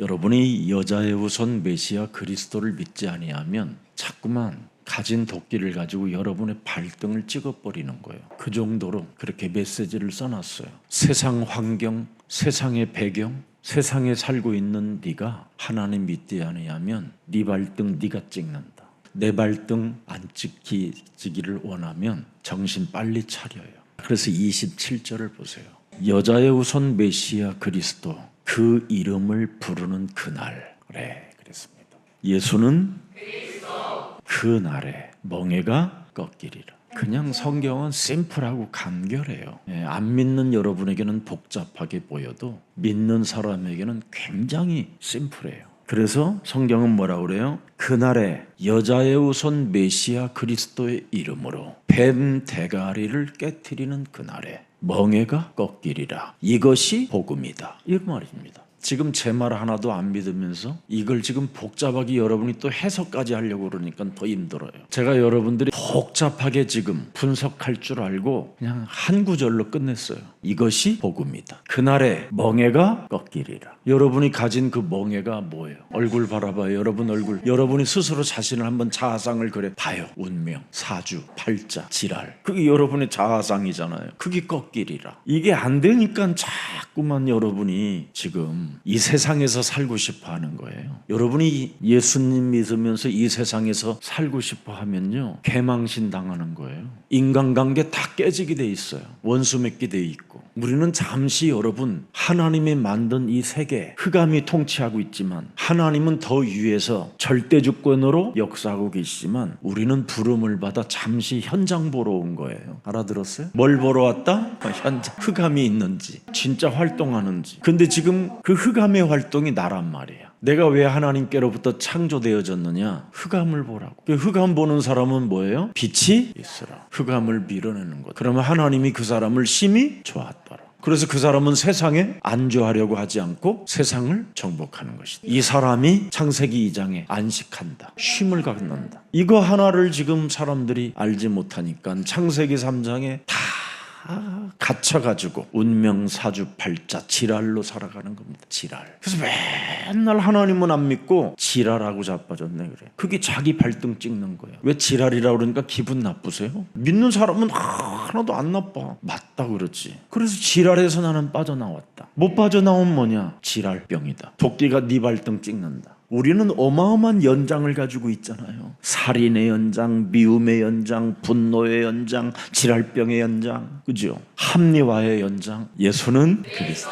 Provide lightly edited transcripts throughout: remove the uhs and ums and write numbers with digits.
여러분이 여자의 후손 메시아 그리스도를 믿지 아니하면 자꾸만 가진 도끼를 가지고 여러분의 발등을 찍어버리는 거예요. 그 정도로 그렇게 메시지를 써놨어요. 세상 환경, 세상의 배경, 세상에 살고 있는 네가 하나님 믿지 아니하면 네 발등 네가 찍는다. 내 발등 안 찍히기를 원하면 정신 빨리 차려요. 그래서 27절을 보세요. 여자의 후손 메시아 그리스도 그 이름을 부르는 그날에 그랬습니다. 예수는 그날에 멍에가 꺾이리라. 그냥 성경은 심플하고 간결해요. 안 믿는 여러분에게는 복잡하게 보여도 믿는 사람에게는 굉장히 심플해요. 그래서 성경은 뭐라고 그래요? 그날에 여자의 후손 메시아 그리스도의 이름으로 뱀 대가리를 깨트리는 그날에 멍에가 꺾이리라. 이것이 복음이다. 이 말입니다. 지금 제 말 하나도 안 믿으면서 이걸 지금 복잡하게 여러분이 또 해석까지 하려고 그러니까 더 힘들어요. 제가 여러분들이 복잡하게 지금 분석할 줄 알고 그냥 한 구절로 끝냈어요. 이것이 복음이다. 그날에 멍에가 꺾이리라. 여러분이 가진 그 멍에가 뭐예요? 얼굴 바라봐요. 여러분 얼굴. 여러분이 스스로 자신을 한번 자아상을 그래 봐요. 운명, 사주, 팔자, 지랄. 그게 여러분의 자아상이잖아요. 그게 꺾이리라. 이게 안 되니까 자꾸만 여러분이 지금 이 세상에서 살고 싶어 하는 거예요. 여러분이 예수님 믿으면서 이 세상에서 살고 싶어 하면요, 개망신 당하는 거예요. 인간관계 다 깨지게 돼 있어요. 원수 맺게 돼 있고. 우리는 잠시 여러분 하나님이 만든 이 세계 흑암이 통치하고 있지만 하나님은 더 위에서 절대주권으로 역사하고 계시지만 우리는 부름을 받아 잠시 현장 보러 온 거예요. 알아들었어요? 뭘 보러 왔다? 현장. 흑암이 있는지 진짜 활동하는지. 근데 지금 그 흑암의 활동이 나란 말이야. 내가 왜 하나님께로부터 창조되어졌느냐? 흑암을 보라고. 그 흑암 보는 사람은 뭐예요? 빛이 있으라. 흑암을 밀어내는 것. 그러면 하나님이 그 사람을 심히 좋았더라. 그래서 그 사람은 세상에 안주하려고 하지 않고 세상을 정복하는 것이다. 이 사람이 창세기 2장에 안식한다. 쉼을 갖는다. 이거 하나를 지금 사람들이 알지 못하니까 창세기 3장에 다 갇혀가지고 운명, 사주, 팔자, 지랄로 살아가는 겁니다. 지랄. 그래서 맨날 하나님은 안 믿고 지랄하고 자빠졌네 그래. 그게 자기 발등 찍는 거예요. 왜 지랄이라고 그러니까 기분 나쁘세요? 믿는 사람은 하나도 안 나빠. 맞다 그렇지. 그래서 지랄에서 나는 빠져나왔다. 못 빠져나온 뭐냐? 지랄병이다. 도끼가 네 발등 찍는다. 우리는 어마어마한 연장을 가지고 있잖아요. 살인의 연장, 미움의 연장, 분노의 연장, 지랄병의 연장, 그죠? 합리화의 연장. 예수는 그리스도.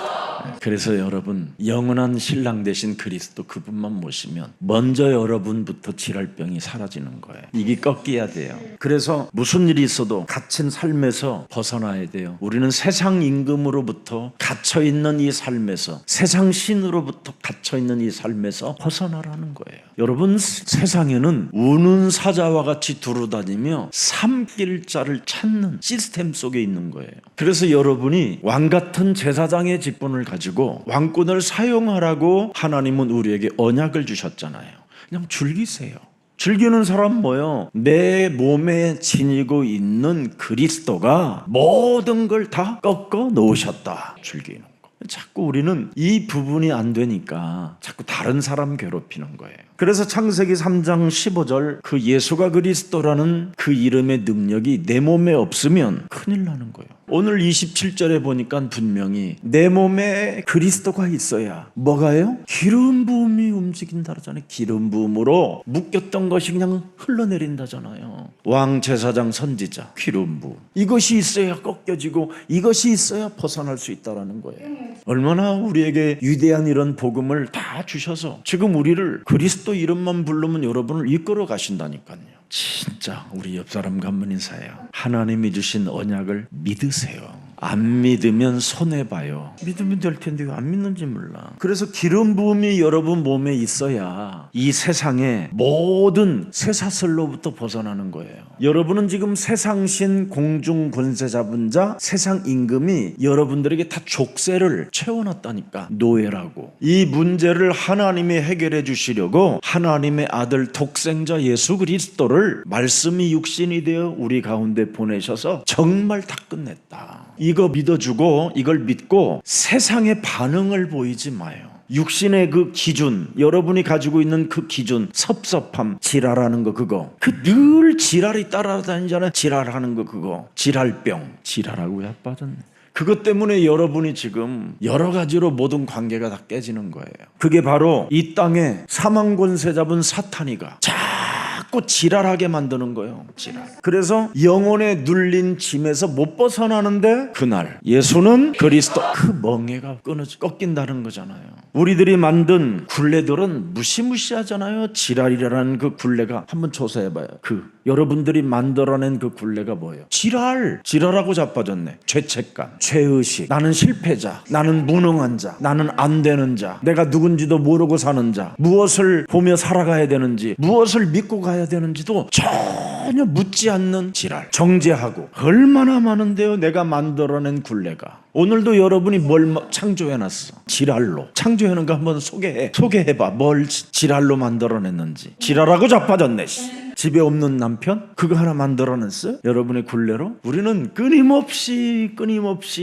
그래서 여러분 영원한 신랑 되신 그리스도 그분만 모시면 먼저 여러분부터 지랄병이 사라지는 거예요. 이게 꺾여야 돼요. 그래서 무슨 일이 있어도 갇힌 삶에서 벗어나야 돼요. 우리는 세상 임금으로부터 갇혀있는 이 삶에서, 세상 신으로부터 갇혀있는 이 삶에서 벗어나라는 거예요. 여러분 세상에는 우는 사자와 같이 두루다니며 삼킬 자를 찾는 시스템 속에 있는 거예요. 그래서 여러분이 왕같은 제사장의 직분을 가지고 왕권을 사용하라고 하나님은 우리에게 언약을 주셨잖아요. 그냥 즐기세요. 즐기는 사람 뭐요? 내 몸에 지니고 있는 그리스도가 모든 걸 다 꺾어 놓으셨다. 즐기는 거. 자꾸 우리는 이 부분이 안 되니까 자꾸 다른 사람 괴롭히는 거예요. 그래서 창세기 3장 15절 그 예수가 그리스도라는 그 이름의 능력이 내 몸에 없으면 큰일 나는 거예요. 오늘 27절에 보니까 분명히 내 몸에 그리스도가 있어야 뭐가요? 기름 부음이 움직인다잖아요. 기름 부음으로 묶였던 것이 그냥 흘러내린다잖아요. 왕, 제사장, 선지자, 기름 부음. 이것이 있어야 꺾여지고 이것이 있어야 벗어날 수 있다는 거예요. 얼마나 우리에게 위대한 이런 복음을 다 주셔서 지금 우리를 그리스도 이름만 부르면 여러분을 이끌어 가신다니까요. 진짜 우리 옆 사람과 한번 인사해요. 하나님이 주신 언약을 믿으세요. 안 믿으면 손해봐요. 믿으면 될 텐데 왜 안 믿는지 몰라. 그래서 기름 부음이 여러분 몸에 있어야 이 세상의 모든 쇠사슬로부터 벗어나는 거예요. 여러분은 지금 세상신 공중 권세 잡은 자 세상 임금이 여러분들에게 다 족쇄를 채워놨다니까. 노예라고. 이 문제를 하나님이 해결해 주시려고 하나님의 아들 독생자 예수 그리스도를 말씀이 육신이 되어 우리 가운데 보내셔서 정말 다 끝냈다. 이거 믿어주고 이걸 믿고 세상의 반응을 보이지 마요. 육신의 그 기준, 여러분이 가지고 있는 그 기준, 섭섭함, 지랄하는 거 그거. 그 늘 지랄이 따라다니잖아요. 지랄하는 거 그거. 지랄병. 지랄하고 자빠졌네. 그것 때문에 여러분이 지금 여러 가지로 모든 관계가 다 깨지는 거예요. 그게 바로 이 땅에 사망 권세 잡은 사탄이가 자꾸 지랄하게 만드는 거예요. 지랄. 그래서 영혼에 눌린 짐에서 못 벗어나는데 그날 예수는 그리스도, 그 멍에가 꺾인다는 거잖아요. 우리들이 만든 굴레들은 무시무시하잖아요. 지랄이라는 그 굴레가 한번 조사해봐요. 여러분들이 만들어낸 그 굴레가 뭐예요? 지랄하고 자빠졌네. 죄책감, 죄의식, 나는 실패자, 나는 무능한 자, 나는 안 되는 자, 내가 누군지도 모르고 사는 자, 무엇을 보며 살아가야 되는지, 무엇을 믿고 가야 되는지도 전혀 묻지 않는 지랄. 정죄하고 얼마나 많은데요, 내가 만들어낸 굴레가. 오늘도 여러분이 뭘 창조해놨어? 지랄로. 창조해놓은 거 한번 소개해봐. 뭘 지랄로 만들어냈는지. 지랄하고 자빠졌네. 집에 없는 남편? 그거 하나 만들어냈어요? 여러분의 굴레로? 우리는 끊임없이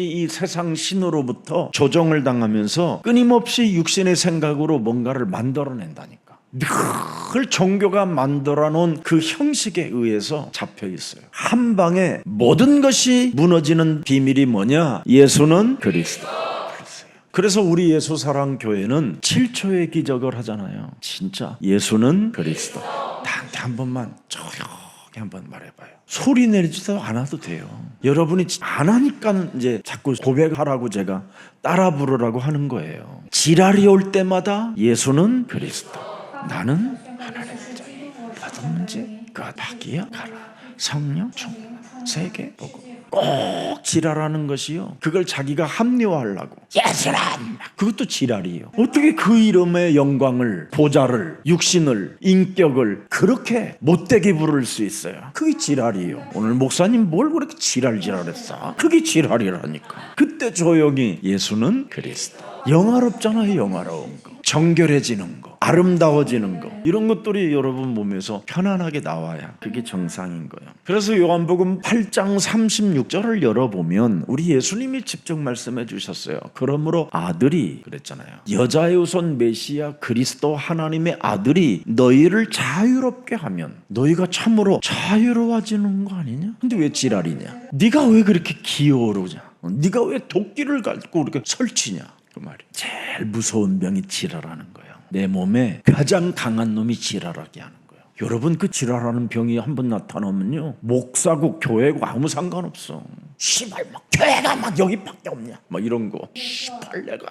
이 세상 신으로부터 조정을 당하면서 끊임없이 육신의 생각으로 뭔가를 만들어낸다니까. 늘 종교가 만들어 놓은 그 형식에 의해서 잡혀 있어요. 한 방에 모든 것이 무너지는 비밀이 뭐냐? 예수는 그리스도. 그래서 우리 예수사랑교회는 7초의 기적을 하잖아요. 진짜 예수는 그리스도. 나한테 한 번만 조용히 한번 말해봐요. 소리 내지도 않아도 돼요. 여러분이 안 하니까 이제 자꾸 고백하라고 제가 따라 부르라고 하는 거예요. 지랄이 올 때마다 예수는 그리스도, 나는 하나님의 자녀, 받은 문제 그가 박이야 가라, 성령 충만, 세계 보고. 꼭 지랄하는 것이요, 그걸 자기가 합리화하려고 예수란, 그것도 지랄이에요. 어떻게 그 이름의 영광을, 보좌를, 육신을, 인격을 그렇게 못되게 부를 수 있어요? 그게 지랄이에요. 오늘 목사님 뭘 그렇게 지랄했어? 그게 지랄이라니까. 그때 조용히 예수는 그리스도. 영화롭잖아요. 영화로운 거, 정결해지는 거, 아름다워지는 거, 이런 것들이 여러분 몸에서 편안하게 나와야 그게 정상인 거예요. 그래서 요한복음 8장 36절을 열어보면 우리 예수님이 직접 말씀해 주셨어요. 그러므로 아들이, 그랬잖아요. 여자의 우선 메시아 그리스도 하나님의 아들이 너희를 자유롭게 하면 너희가 참으로 자유로워지는 거 아니냐? 근데 왜 지랄이냐? 네가 왜 그렇게 기어오르냐? 네가 왜 도끼를 갖고 그렇게 설치냐? 그 말이. 제일 무서운 병이 지랄하는 거예요. 내 몸에 가장 강한 놈이 지랄하게 하는 거예요. 여러분, 그 지랄하는 병이 한번 나타나면요, 목사고 교회고 아무 상관없어. 씨발 막 교회가 막 여기밖에 없냐 막 이런 거. 씨발 내가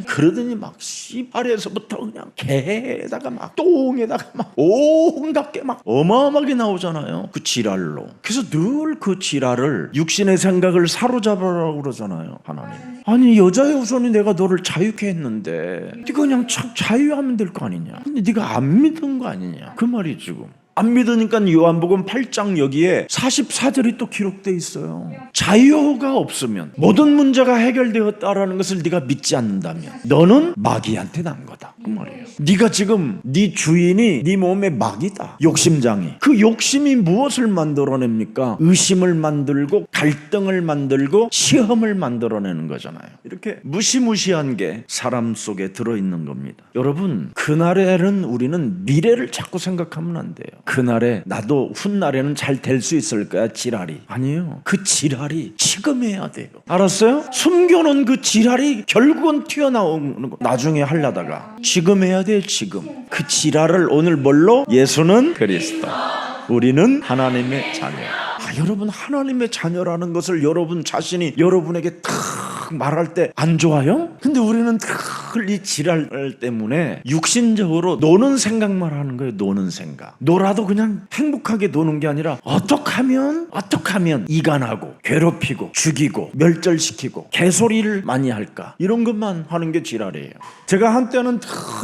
그러더니 막 씨발에서부터 그냥 개에다가 막 똥에다가 막 온갖 게 막 어마어마하게 나오잖아요, 그 지랄로. 그래서 늘 그 지랄을, 육신의 생각을 사로잡으라고 그러잖아요, 하나님. 아니, 여자의 우선이 내가 너를 자유케 했는데 네가 그냥 자유하면 될 거 아니냐? 근데 네가 안 믿은 거 아니냐? 그 말이 지금. 안 믿으니까 요한복음 8장 여기에 44절이 또 기록되어 있어요. 자유가 없으면, 모든 문제가 해결되었다라는 것을 네가 믿지 않는다면 너는 마귀한테 난 거다, 그 말이에요. 네가 지금 네 주인이 네 몸에 마귀다, 욕심장이. 그 욕심이 무엇을 만들어냅니까? 의심을 만들고 갈등을 만들고 시험을 만들어내는 거잖아요. 이렇게 무시무시한 게 사람 속에 들어있는 겁니다. 여러분, 그날에는 우리는 미래를 자꾸 생각하면 안 돼요. 그날에 나도 훗날에는 잘 될 수 있을 거야, 지랄이. 아니에요. 그 지랄이 지금 해야 돼요. 알았어요? 숨겨놓은 그 지랄이 결국은 튀어나오는 거. 나중에 하려다가 지금 해야 돼요. 지금. 그 지랄을 오늘 뭘로? 예수는 그리스도, 우리는 하나님의 자녀. 여러분, 하나님의 자녀라는 것을 여러분 자신이 여러분에게 탁 말할 때 안 좋아요? 근데 우리는 이 지랄 때문에 육신적으로 노는 생각만 하는 거예요. 노는 생각. 놀아도 그냥 행복하게 노는 게 아니라 어떻게 하면 이간하고 괴롭히고 죽이고 멸절시키고 개소리를 많이 할까, 이런 것만 하는 게 지랄이에요. 제가 한때는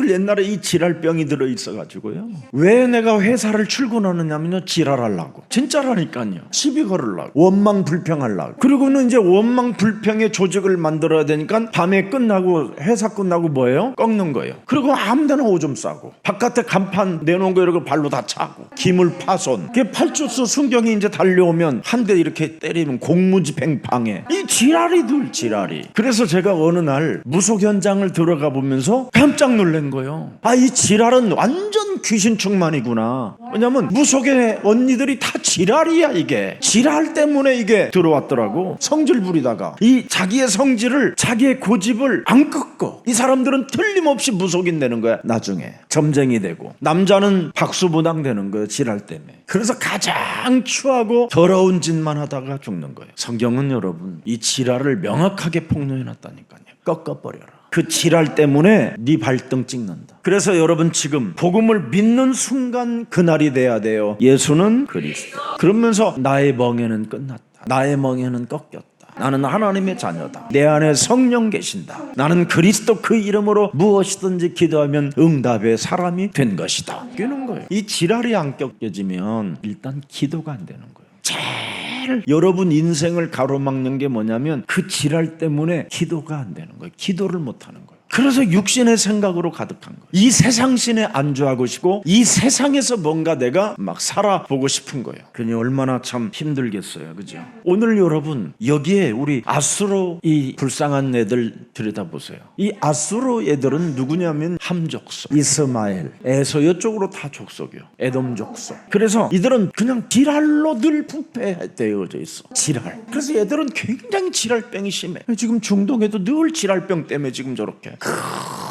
옛날에 이 지랄병이 들어있어가지고요, 왜 내가 회사를 출근하느냐면요, 지랄하려고. 진짜라니까요. 시비 걸으려고, 원망 불평하려고. 그리고는 이제 원망 불평의 조직을 만들어야 되니까 밤에 끝나고, 회사 끝나고 하고 뭐예요? 꺾는 거예요. 그리고 아무데나 오줌 싸고 바깥에 간판 내놓은 거 이렇게 발로 다 차고 기물 파손. 그 팔주스 순경이 이제 달려오면 한 대 이렇게 때리면 공무집행방해. 이 지랄이들 지랄이. 그래서 제가 어느 날 무속 현장을 들어가 보면서 깜짝 놀란 거예요. 아, 이 지랄은 완전 귀신 충만이구나. 왜냐면 무속의 언니들이 다 지랄이야. 이게 지랄 때문에 이게 들어왔더라고. 성질 부리다가 이 자기의 성질을, 자기의 고집을 안 꺾어. 이 사람들은 틀림없이 무속인 되는 거야. 나중에 점쟁이 되고, 남자는 박수무당 되는 거예요. 지랄 때문에. 그래서 가장 추하고 더러운 짓만 하다가 죽는 거예요. 성경은 여러분 이 지랄을 명확하게 폭로해 놨다니까요. 꺾어버려라. 그 지랄 때문에 네 발등 찍는다. 그래서 여러분 지금 복음을 믿는 순간 그날이 돼야 돼요. 예수는 그리스도. 그러면서 나의 멍에는 끝났다. 나의 멍에는 꺾였다. 나는 하나님의 자녀다. 내 안에 성령 계신다. 나는 그리스도 그 이름으로 무엇이든지 기도하면 응답의 사람이 된 것이다. 이는 거예요. 이 지랄이 안 꺾여지면 일단 기도가 안 되는 거예요. 제일 여러분 인생을 가로막는 게 뭐냐면 그 지랄 때문에 기도가 안 되는 거예요. 기도를 못 하는 거예요. 그래서 육신의 생각으로 가득한 거예요. 이 세상신에 안주하고 싶고 이 세상에서 뭔가 내가 막 살아보고 싶은 거예요. 그니 얼마나 참 힘들겠어요. 그죠? 오늘 여러분 여기에 우리 아수로 이 불쌍한 애들 들여다보세요. 이 아수로 애들은 누구냐면 함족속, 이스마엘, 에서 이쪽으로 다 족속이요. 에돔 족속. 그래서 이들은 그냥 지랄로 늘 부패되어져 있어. 지랄. 그래서 얘들은 굉장히 지랄병이 심해. 지금 중동에도 늘 지랄병 때문에 지금 저렇게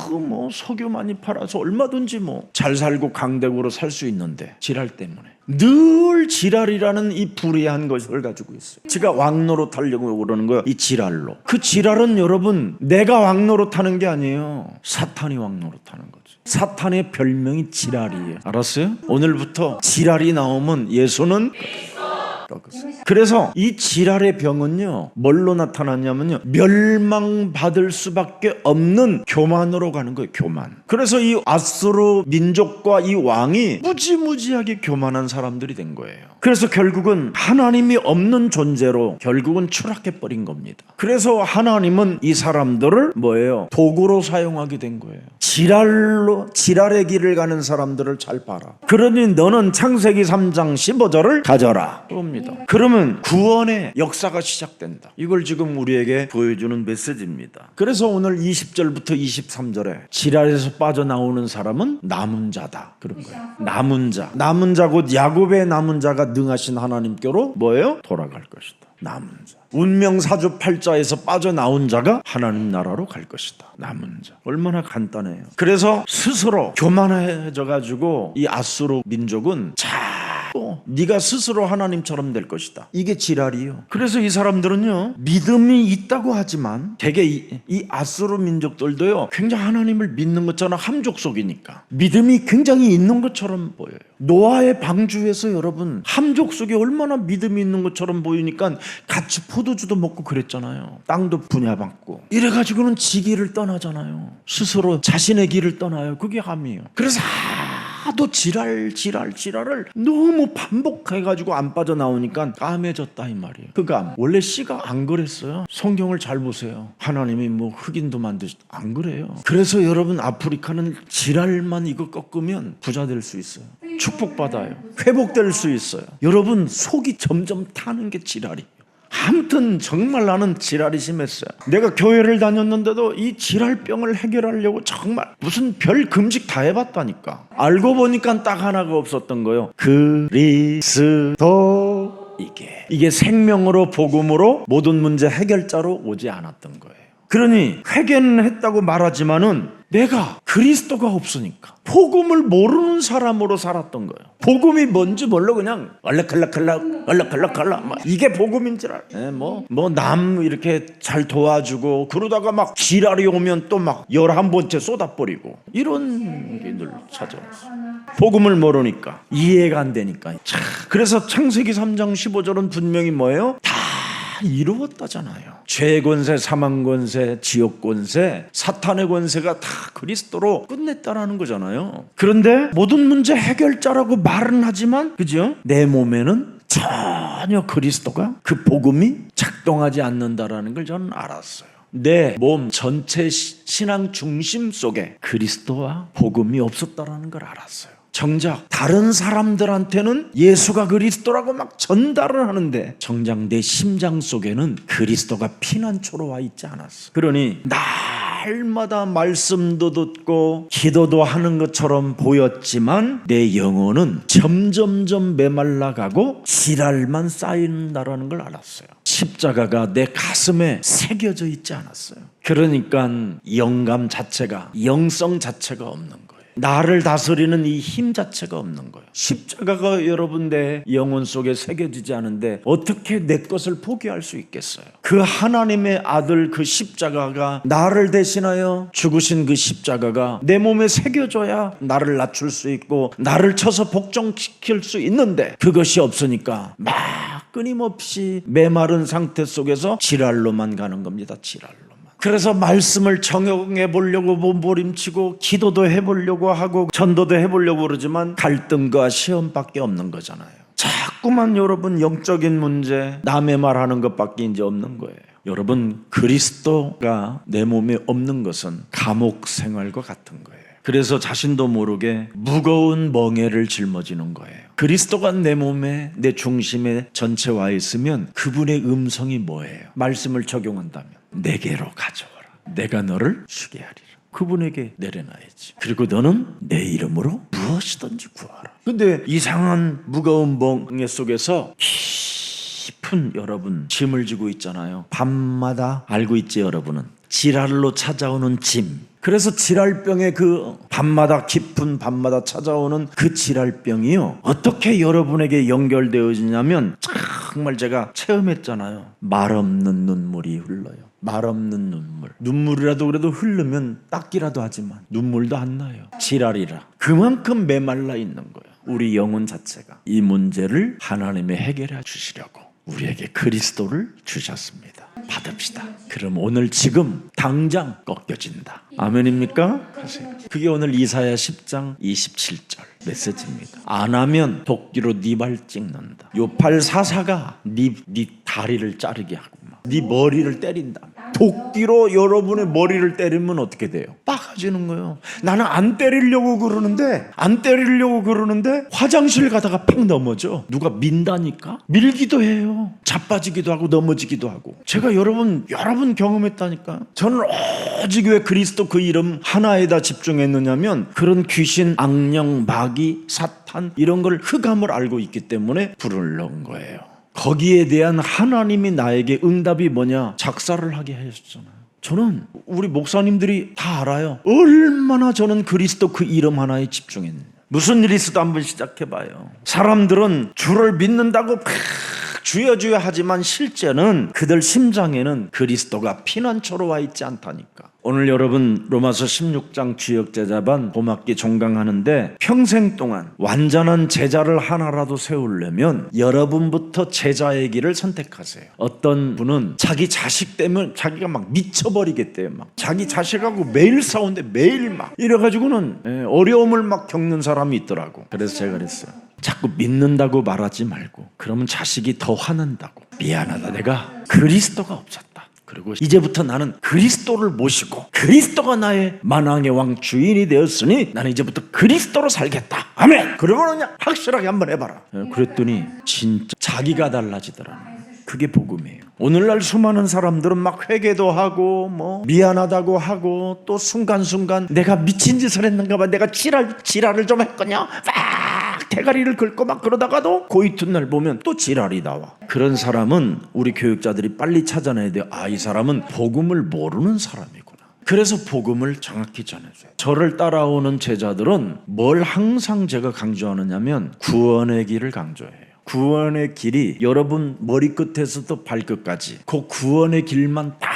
뭐 석유 많이 팔아서 얼마든지 뭐 잘 살고 강대국으로 살 수 있는데 지랄 때문에 늘 지랄이라는 이 불의한 것을 가지고 있어요. 제가 왕노릇 하려고 그러는 거예요. 이 지랄로. 그 지랄은 여러분 내가 왕노릇 하는 게 아니에요. 사탄이 왕노릇 하는 거죠. 사탄의 별명이 지랄이에요. 알았어요? 오늘부터 지랄이 나오면 예수는 그래서 이 지랄의 병은요 뭘로 나타났냐면요 멸망받을 수밖에 없는 교만으로 가는 거예요. 교만. 그래서 이 아수르 민족과 이 왕이 무지무지하게 교만한 사람들이 된 거예요. 그래서 결국은 하나님이 없는 존재로 결국은 추락해버린 겁니다. 그래서 하나님은 이 사람들을 뭐예요? 도구로 사용하게 된 거예요. 지랄의 길을 가는 사람들을 잘 봐라. 그러니 너는 창세기 3장 15절을 가져라. 그럽니다. 그러면 구원의 역사가 시작된다. 이걸 지금 우리에게 보여주는 메시지입니다. 그래서 오늘 20절부터 23절에 지랄에서 빠져나오는 사람은 남은 자다. 그런 거예요. 남은 자. 남은 자 곧 야곱의 남은 자가 능하신 하나님께로 뭐예요? 돌아갈 것이다. 남은 자. 운명 사주팔자에서 빠져나온 자가 하나님 나라로 갈 것이다. 남은 자. 얼마나 간단해요. 그래서 스스로 교만해져 가지고 이 아수르 민족은 또 네가 스스로 하나님처럼 될 것이다. 이게 지랄이에요. 그래서 이 사람들은요 믿음이 있다고 하지만 되게 이 아수르 민족들도요 굉장히 하나님을 믿는 것처럼 함족속이니까 믿음이 굉장히 있는 것처럼 보여요. 노아의 방주에서 여러분 함족속이 얼마나 믿음이 있는 것처럼 보이니까 같이 포도주도 먹고 그랬잖아요. 땅도 분야받고 이래가지고는 지 길을 떠나잖아요. 스스로 자신의 길을 떠나요. 그게 함이에요. 그래서 하도 지랄을 너무 반복해가지고 안 빠져나오니까 까매졌다 이 말이에요. 그 감. 원래 씨가 안 그랬어요. 성경을 잘 보세요. 하나님이 뭐 흑인도 만드셨다. 안 그래요. 그래서 여러분 아프리카는 지랄만 이거 꺾으면 부자 될 수 있어요. 축복받아요. 회복될 수 있어요. 여러분 속이 점점 타는 게 지랄이에요. 아무튼 정말 나는 지랄이 심했어요. 내가 교회를 다녔는데도 이 지랄병을 해결하려고 정말 무슨 별 금식 다 해봤다니까. 알고 보니까 딱 하나가 없었던 거예요. 그리스도. 이게 생명으로 복음으로 모든 문제 해결자로 오지 않았던 거예요. 그러니 회개는 했다고 말하지만은 내가 그리스도가 없으니까 복음을 모르는 사람으로 살았던 거예요. 복음이 뭔지 몰라 그냥 얼락칼락 이게 복음인 줄 알아. 뭐 남 이렇게 잘 도와주고 그러다가 막 지랄이 오면 또 막 11번째 쏟아버리고 이런 게 늘 찾아왔어요. 복음을 모르니까 이해가 안 되니까. 그래서 창세기 3장 15절은 분명히 뭐예요? 다 이루었다잖아요. 죄의 권세, 사망 권세, 지옥 권세, 사탄의 권세가 다 그리스도로 끝냈다라는 거잖아요. 그런데 모든 문제 해결자라고 말은 하지만 그죠? 내 몸에는 전혀 그리스도가 그 복음이 작동하지 않는다라는 걸 저는 알았어요. 내 몸 전체 신앙 중심 속에 그리스도와 복음이 없었다라는 걸 알았어요. 정작 다른 사람들한테는 예수가 그리스도라고 막 전달을 하는데 정작 내 심장 속에는 그리스도가 피난처로 와 있지 않았어. 그러니 날마다 말씀도 듣고 기도도 하는 것처럼 보였지만 내 영혼은 점점점 메말라가고 지랄만 쌓인다라는 걸 알았어요. 십자가가 내 가슴에 새겨져 있지 않았어요. 그러니까 영감 자체가, 영성 자체가 없는 거예요. 나를 다스리는 이 힘 자체가 없는 거예요. 십자가가 여러분 내 영혼 속에 새겨지지 않은데 어떻게 내 것을 포기할 수 있겠어요? 그 하나님의 아들 그 십자가가 나를 대신하여 죽으신 그 십자가가 내 몸에 새겨져야 나를 낮출 수 있고 나를 쳐서 복종시킬 수 있는데 그것이 없으니까 막 끊임없이 메마른 상태 속에서 지랄로만 가는 겁니다. 지랄로. 그래서 말씀을 정형해 보려고 몸부림치고 기도도 해보려고 하고 전도도 해보려고 그러지만 갈등과 시험밖에 없는 거잖아요. 자꾸만 여러분 영적인 문제, 남의 말하는 것밖에 이제 없는 거예요. 여러분 그리스도가 내 몸에 없는 것은 감옥 생활과 같은 거예요. 그래서 자신도 모르게 무거운 멍에를 짊어지는 거예요. 그리스도가 내 몸에, 내 중심에 전체 와 있으면 그분의 음성이 뭐예요? 말씀을 적용한다면 내게로 가져오라. 내가 너를 쉬게 하리라. 그분에게 내려놔야지. 그리고 너는 내 이름으로 무엇이든지 구하라. 근데 이상한 무거운 멍에 속에서 깊은 여러분 짐을 지고 있잖아요. 밤마다 알고 있지 여러분은 지랄로 찾아오는 짐. 그래서 지랄병의 그 밤마다 깊은 밤마다 찾아오는 그 지랄병이요 어떻게 여러분에게 연결되어지냐면 정말 제가 체험했잖아요. 말 없는 눈물이 흘러요. 말 없는 눈물이라도 그래도 흐르면 닦기라도 하지만 눈물도 안 나요. 지랄이라 그만큼 메말라 있는 거예요. 우리 영혼 자체가 이 문제를 하나님이 해결해 주시려고 우리에게 그리스도를 주셨습니다. 받읍시다. 그럼 오늘 지금 당장 꺾여진다. 아멘입니까? 하세요. 그게 오늘 이사야 10장 27절 메시지입니다. 안 하면 도끼로 네 발 찍는다. 요 팔 사사가 네 다리를 자르게 하고 네 머리를 때린다. 도끼로 여러분의 머리를 때리면 어떻게 돼요? 빠가지는 거예요. 나는 안 때리려고 그러는데 화장실 가다가 팍 넘어져. 누가 민다니까? 밀기도 해요. 자빠지기도 하고 넘어지기도 하고. 제가 여러분 경험했다니까. 저는 오직 왜 그리스도 그 이름 하나에다 집중했느냐면 그런 귀신, 악령, 마귀, 사탄 이런 걸 흑암을 알고 있기 때문에 불을 넣은 거예요. 거기에 대한 하나님이 나에게 응답이 뭐냐? 작사를 하게 하셨잖아요. 저는 우리 목사님들이 다 알아요. 얼마나 저는 그리스도 그 이름 하나에 집중했느냐. 무슨 일이 있어도 한번 시작해봐요. 사람들은 주를 믿는다고 주여 주여 하지만 실제는 그들 심장에는 그리스도가 피난처로 와 있지 않다니까. 오늘 여러분 로마서 16장 주역제자반 봄학기 종강하는데 평생 동안 완전한 제자를 하나라도 세우려면 여러분부터 제자의 길을 선택하세요. 어떤 분은 자기 자식 때문에 자기가 막 미쳐버리겠대요. 막 자기 자식하고 매일 싸우는데 매일 막 이래가지고는 어려움을 막 겪는 사람이 있더라고. 그래서 제가 그랬어요. 자꾸 믿는다고 말하지 말고 그러면 자식이 더 화난다고. 미안하다, 내가 그리스도가 없었다. 그리고 이제부터 나는 그리스도를 모시고 그리스도가 나의 만왕의 왕 주인이 되었으니 나는 이제부터 그리스도로 살겠다. 아멘. 그러고는 그냥 확실하게 한번 해봐라. 그랬더니 진짜 자기가 달라지더라고요. 그게 복음이에요. 오늘날 수많은 사람들은 막 회개도 하고 뭐 미안하다고 하고 또 순간순간 내가 미친 짓을 했는가 봐, 내가 지랄을 좀 했거냐, 막 대가리를 긁고 막 그러다가도 그 이튿날 보면 또 지랄이 나와. 그런 사람은 우리 교육자들이 빨리 찾아내야 돼요. 아, 이 사람은 복음을 모르는 사람이구나. 그래서 복음을 정확히 전해줘요. 저를 따라오는 제자들은 뭘 항상 제가 강조하느냐면 구원의 길을 강조해요. 구원의 길이 여러분 머리끝에서부터 발끝까지 그 구원의 길만 딱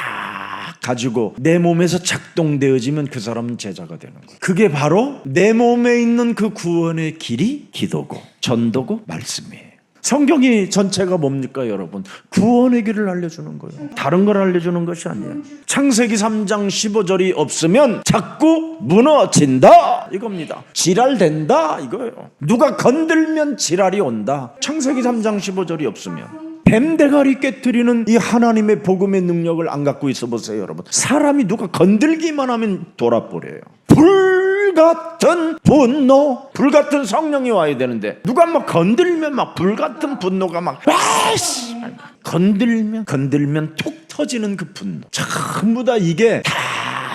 가지고 내 몸에서 작동되어지면 그 사람은 제자가 되는 거예요. 그게 바로 내 몸에 있는 그 구원의 길이 기도고 전도고 말씀이에요. 성경이 전체가 뭡니까 여러분? 구원의 길을 알려주는 거예요. 다른 걸 알려주는 것이 아니에요. 창세기 3장 15절이 없으면 자꾸 무너진다 이겁니다. 지랄된다 이거예요. 누가 건들면 지랄이 온다. 창세기 3장 15절이 없으면 뱀 대가리 깨뜨리는 이 하나님의 복음의 능력을 안 갖고 있어 보세요, 여러분. 사람이 누가 건들기만 하면 돌아버려요. 불같은 분노, 불같은 성령이 와야 되는데 누가 막 건들면 막 불같은 분노가 막 건들면 톡 터지는 그 분노, 전부 다 이게 다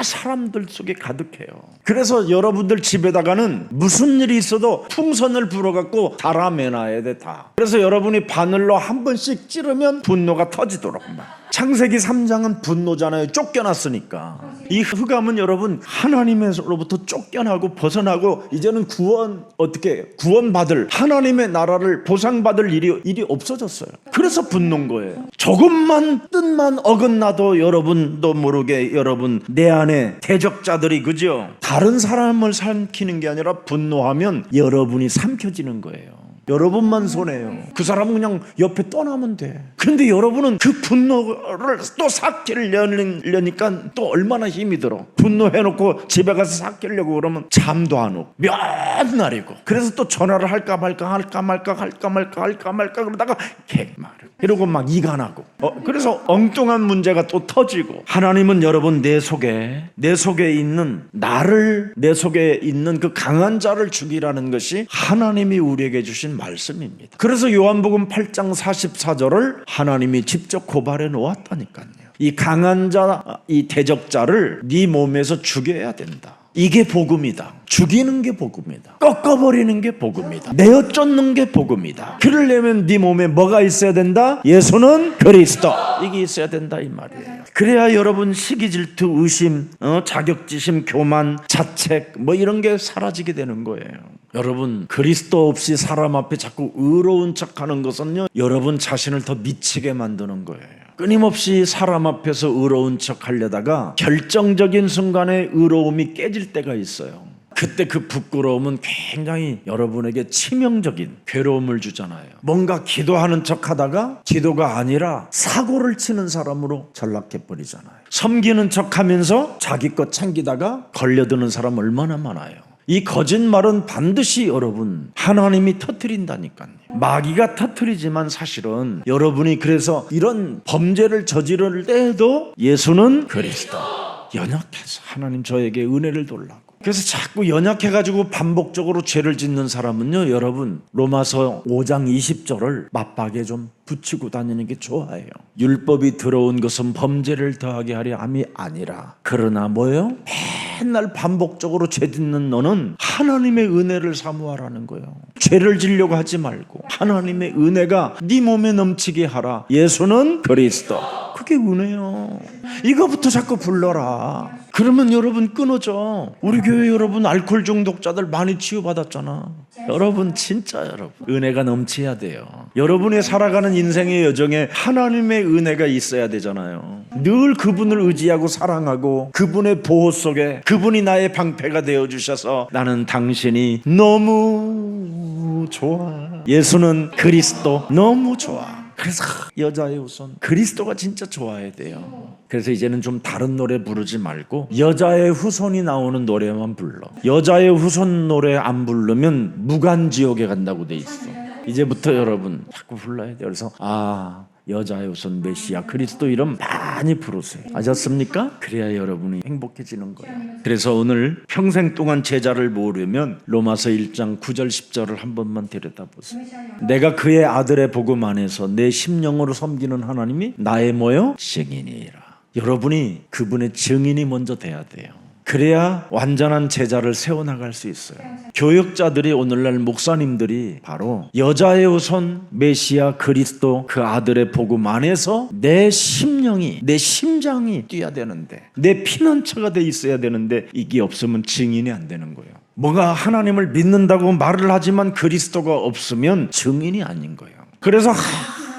사람들 속에 가득해요. 그래서 여러분들 집에다가는 무슨 일이 있어도 풍선을 불어갖고 달아매놔야 돼, 다. 그래서 여러분이 바늘로 한 번씩 찌르면 분노가 터지도록. 창세기 3장은 분노잖아요. 쫓겨났으니까. 이 흑암은 여러분 하나님으로부터 쫓겨나고 벗어나고 이제는 구원받을 하나님의 나라를 보상받을 일이 없어졌어요. 그래서 분노인 거예요. 조금만 뜻만 어긋나도 여러분도 모르게 여러분 내 안에 대적자들이, 그죠? 다른 사람을 삼키는 게 아니라 분노하면 여러분이 삼켜지는 거예요. 여러분만 손해요. 그 사람은 그냥 옆에 떠나면 돼. 근데 여러분은 그 분노를 또 삭히려니까 또 얼마나 힘이 들어. 분노해놓고 집에 가서 삭히려고 그러면 잠도 안 오고 몇 날이고. 그래서 또 전화를 할까 말까 그러다가 이러고 막 이간하고. 그래서 엉뚱한 문제가 또 터지고. 하나님은 여러분 내 속에 있는 나를, 내 속에 있는 그 강한 자를 죽이라는 것이 하나님이 우리에게 주신 말씀입니다. 그래서 요한복음 8장 44절을 하나님이 직접 고발해 놓았다니까요. 이 강한 자, 이 대적자를 네 몸에서 죽여야 된다. 이게 복음이다. 죽이는 게 복음이다. 꺾어버리는 게 복음이다. 내어 쫓는 게 복음이다. 그러려면 네 몸에 뭐가 있어야 된다? 예수는 그리스도. 이게 있어야 된다 이 말이에요. 그래야 여러분 시기 질투 의심, 자격지심 교만 자책 이런 게 사라지게 되는 거예요. 여러분 그리스도 없이 사람 앞에 자꾸 의로운 척하는 것은요, 여러분 자신을 더 미치게 만드는 거예요. 끊임없이 사람 앞에서 의로운 척 하려다가 결정적인 순간에 의로움이 깨질 때가 있어요. 그때 그 부끄러움은 굉장히 여러분에게 치명적인 괴로움을 주잖아요. 뭔가 기도하는 척 하다가 기도가 아니라 사고를 치는 사람으로 전락해버리잖아요. 섬기는 척 하면서 자기 것 챙기다가 걸려드는 사람 얼마나 많아요. 이 거짓말은 반드시 여러분 하나님이 터뜨린다니까요. 마귀가 터뜨리지만 사실은 여러분이 그래서 이런 범죄를 저지를 때에도 예수는 그리스도 연약해서 하나님 저에게 은혜를 돌라고. 그래서 자꾸 연약해가지고 반복적으로 죄를 짓는 사람은요, 여러분 로마서 5장 20절을 맞박에 좀 붙이고 다니는 게 좋아요. 율법이 들어온 것은 범죄를 더하게 하려 함이 아니라 그러나 뭐예요? 맨날 반복적으로 죄 짓는 너는 하나님의 은혜를 사모하라는 거예요. 죄를 지려고 하지 말고 하나님의 은혜가 네 몸에 넘치게 하라. 예수는 그리스도. 그게 은혜요. 이거부터 자꾸 불러라. 그러면 여러분 끊어져. 우리 교회 여러분 알코올 중독자들 많이 치유받았잖아. 여러분 진짜 여러분 은혜가 넘쳐야 돼요. 여러분이 살아가는 인생의 여정에 하나님의 은혜가 있어야 되잖아요. 늘 그분을 의지하고 사랑하고 그분의 보호 속에 그분이 나의 방패가 되어주셔서 나는 당신이 너무 좋아. 예수는 그리스도 너무 좋아. 그래서 여자의 후손 그리스도가 진짜 좋아야 돼요. 그래서 이제는 좀 다른 노래 부르지 말고 여자의 후손이 나오는 노래만 불러. 여자의 후손 노래 안 부르면 무간지옥에 간다고 돼 있어. 이제부터 여러분 자꾸 불러야 돼요. 그래서 여자의 후손 메시아 그리스도 이름 많이 부르세요. 아셨습니까? 그래야 여러분이 행복해지는 거예요. 그래서 오늘 평생 동안 제자를 모으려면 로마서 1장 9절 10절을 한 번만 들여다보세요. 내가 그의 아들의 복음 안에서 내 심령으로 섬기는 하나님이 나의 뭐요? 증인이라. 여러분이 그분의 증인이 먼저 돼야 돼요. 그래야 완전한 제자를 세워나갈 수 있어요. 교역자들이 오늘날 목사님들이 바로 여자의 후손 메시아 그리스도 그 아들의 복음 안에서 내 심령이 내 심장이 뛰어야 되는데 내 피난처가 돼 있어야 되는데 이게 없으면 증인이 안 되는 거예요. 뭐가 하나님을 믿는다고 말을 하지만 그리스도가 없으면 증인이 아닌 거예요. 그래서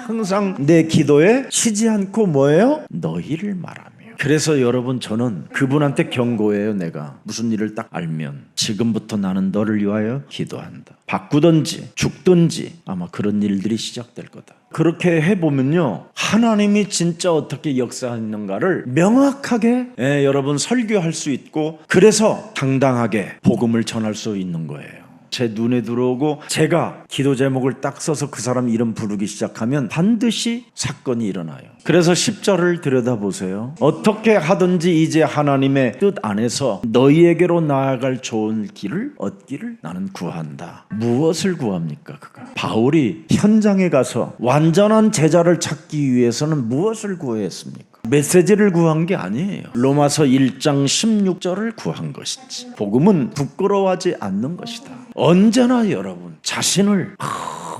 항상 내 기도에 쉬지 않고 뭐예요? 너희를 말하며. 그래서 여러분 저는 그분한테 경고해요. 내가 무슨 일을 딱 알면 지금부터 나는 너를 위하여 기도한다. 바꾸든지 죽든지 아마 그런 일들이 시작될 거다. 그렇게 해보면요 하나님이 진짜 어떻게 역사하는가를 명확하게 여러분 설교할 수 있고 그래서 당당하게 복음을 전할 수 있는 거예요. 제 눈에 들어오고 제가 기도 제목을 딱 써서 그 사람 이름 부르기 시작하면 반드시 사건이 일어나요. 그래서 10절을 들여다보세요. 어떻게 하든지 이제 하나님의 뜻 안에서 너희에게로 나아갈 좋은 길을 얻기를 나는 구한다. 무엇을 구합니까? 그가 바울이 현장에 가서 완전한 제자를 찾기 위해서는 무엇을 구해야 했습니까? 메시지를 구한 게 아니에요. 로마서 1장 16절을 구한 것이지. 복음은 부끄러워하지 않는 것이다. 언제나 여러분 자신을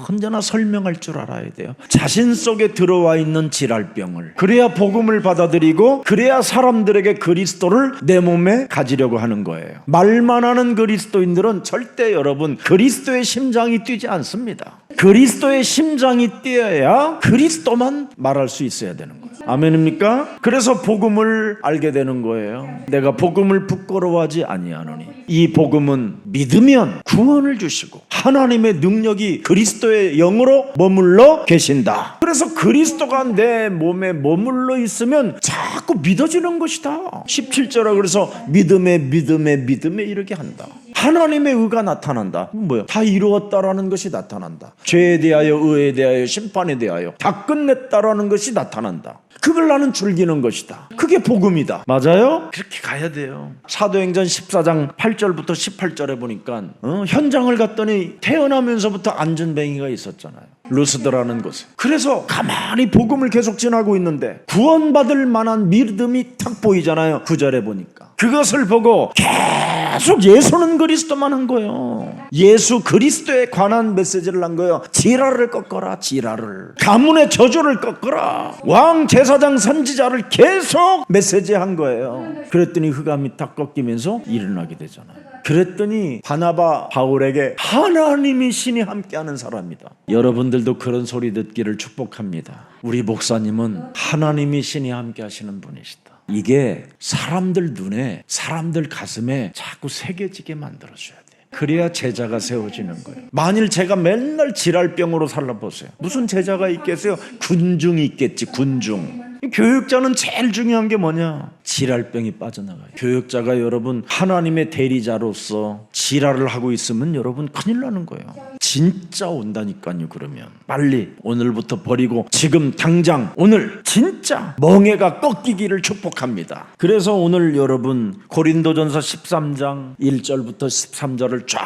언제나 설명할 줄 알아야 돼요. 자신 속에 들어와 있는 질랄병을, 그래야 복음을 받아들이고 그래야 사람들에게 그리스도를 내 몸에 가지려고 하는 거예요. 말만 하는 그리스도인들은 절대 여러분 그리스도의 심장이 뛰지 않습니다. 그리스도의 심장이 뛰어야 그리스도만 말할 수 있어야 되는 거예요. 아멘입니까? 그래서 복음을 알게 되는 거예요. 내가 복음을 부끄러워하지 아니하노니 이 복음은 믿으면 구원을 주시고 하나님의 능력이 그리스도의 영으로 머물러 계신다. 그래서 그리스도가 내 몸에 머물러 있으면 자꾸 믿어지는 것이다. 17절에 그래서 믿음에 이렇게 한다. 하나님의 의가 나타난다. 뭐야? 다 이루었다라는 것이 나타난다. 죄에 대하여, 의에 대하여, 심판에 대하여 다 끝냈다라는 것이 나타난다. 그걸 나는 즐기는 것이다. 그게 복음이다. 맞아요? 그렇게 가야 돼요. 사도행전 14장 8절부터 18절에 보니까 현장을 갔더니 태어나면서부터 안전뱅이가 있었잖아요. 루스드라는 곳에. 그래서 가만히 복음을 계속 전하고 있는데 구원받을 만한 믿음이 탁 보이잖아요. 9절에 보니까. 그것을 보고 계속 예수는 그리스도만 한 거예요. 예수 그리스도에 관한 메시지를 한 거예요. 지랄을 꺾어라. 지랄을. 가문의 저주를 꺾어라. 왕 제사장 선지자를 계속 메시지한 거예요. 그랬더니 흑암이 딱 꺾이면서 일어나게 되잖아요. 그랬더니 바나바 바울에게 하나님이 신이 함께하는 사람이다. 여러분들도 그런 소리 듣기를 축복합니다. 우리 목사님은 하나님이 신이 함께하시는 분이시다. 이게 사람들 눈에, 사람들 가슴에 자꾸 새겨지게 만들어줘야 돼. 그래야 제자가 세워지는 거예요. 만일 제가 맨날 질랄병으로 살아보세요. 무슨 제자가 있겠어요? 군중이 있겠지. 군중. 교육자는 제일 중요한 게 뭐냐? 질랄병이 빠져나가요. 교육자가 여러분 하나님의 대리자로서 지랄을 하고 있으면 여러분 큰일 나는 거예요. 진짜 온다니까요. 그러면 빨리 오늘부터 버리고 지금 당장 오늘 진짜 멍해가 꺾이기를 축복합니다. 그래서 오늘 여러분 고린도전서 13장 1절부터 13절을 쫙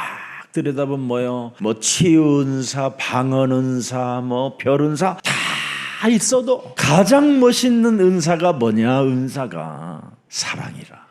들여다보면 뭐예요? 뭐 치유은사, 방언은사, 뭐 별은사 다 있어도 가장 멋있는 은사가 뭐냐? 은사가 사랑이라.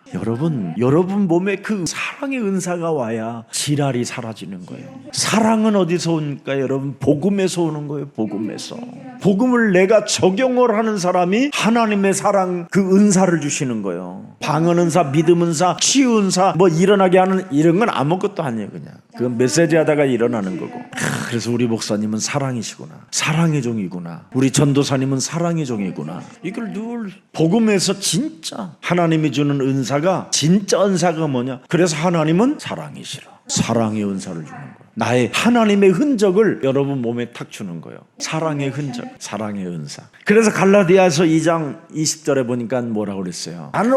여러분 몸에 그 사랑의 은사가 와야 지랄이 사라지는 거예요. 사랑은 어디서 옵니까? 여러분 복음에서 오는 거예요. 복음에서. 복음을 내가 적용을 하는 사람이 하나님의 사랑 그 은사를 주시는 거예요. 방언 은사, 믿음 은사, 치유 은사 뭐 일어나게 하는 이런 건 아무것도 아니에요. 그냥 그건 메시지 하다가 일어나는 거고. 그래서 우리 목사님은 사랑이시구나. 사랑의 종이구나. 우리 전도사님은 사랑의 종이구나. 이걸 늘 복음에서 진짜 하나님이 주는 은사가 진짜 은사가 뭐냐? 그래서 하나님은 사랑이시라. 사랑의 은사를 주는 거예요. 나의 하나님의 흔적을 여러분 몸에 탁 주는 거예요. 사랑의 흔적, 사랑의 은사. 그래서 갈라디아서 2장 20절에 보니까 뭐라고 그랬어요? 나는